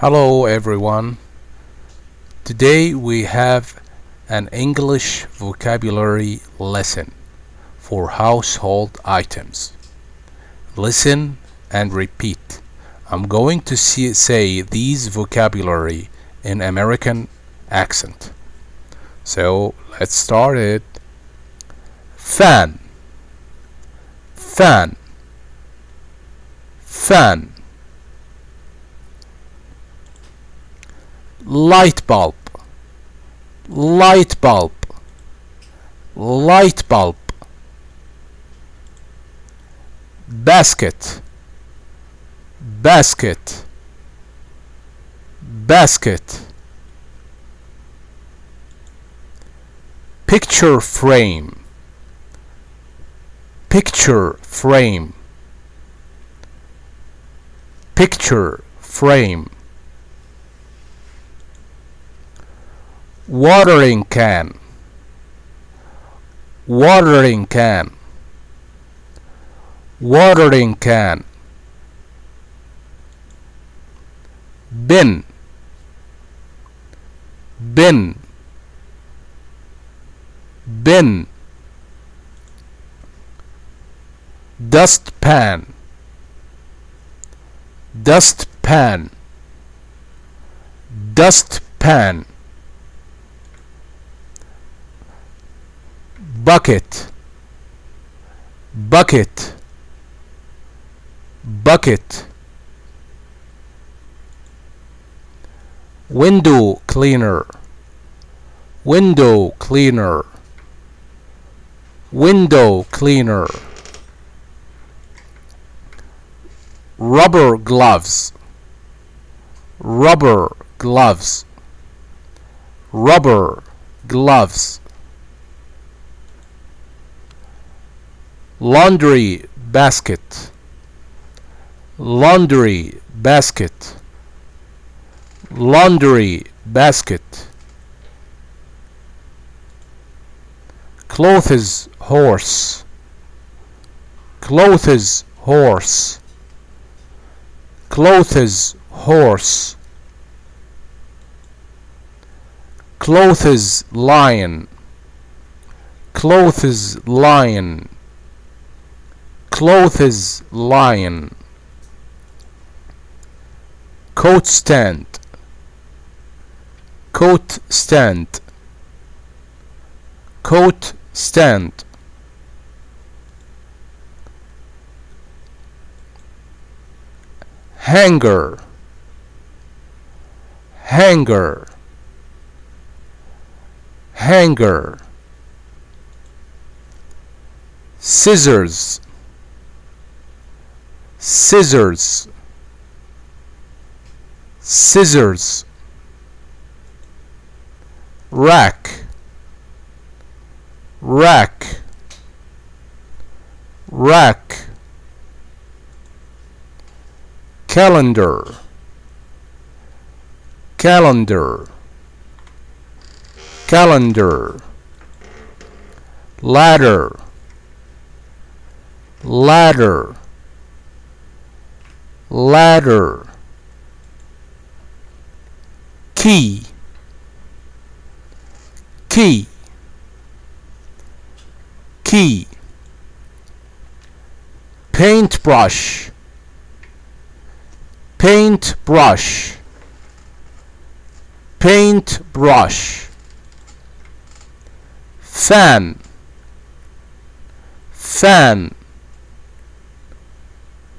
Hello everyone. Today we have an English vocabulary lesson for household items. Listen and repeat. I'm going to say these vocabulary in American accent. So let's start it. Fan, fan, fan. Light bulb, light bulb, light bulb. Basket, basket, basket. Picture frame, picture frame, picture frame. Watering can, watering can, watering can. Bin, bin, bin. Dustpan, dustpan, dustpan. Bucket, bucket, bucket. Window cleaner, window cleaner, window cleaner. Rubber gloves, rubber gloves, rubber gloves. Laundry basket, laundry basket, laundry basket. Clothes horse, clothes horse, clothes horse. Clothes lion, clothes lion, clothes lion. Coat stand, coat stand, coat stand. Hanger, hanger, hanger. Scissors, scissors, scissors. Rack, rack, rack. Calendar, calendar, calendar. Ladder, ladder, ladder. Key, key, key. Paintbrush, paintbrush, paintbrush. Fan, fan,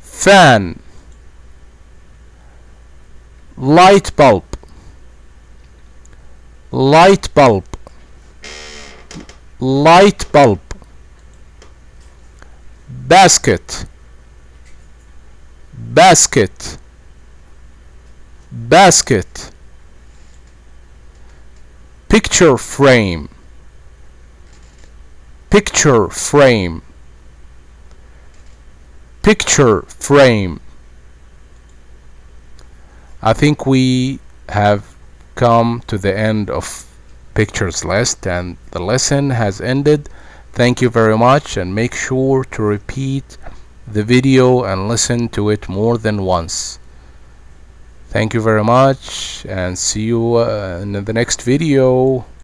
fan. Light bulb, light bulb, light bulb. Basket, basket, basket. Picture frame, picture frame, picture frame. I think we have come to the end of pictures list and the lesson has ended. Thank you very much, and make sure to repeat the video and listen to it more than once. Thank you very much and see you in the next video.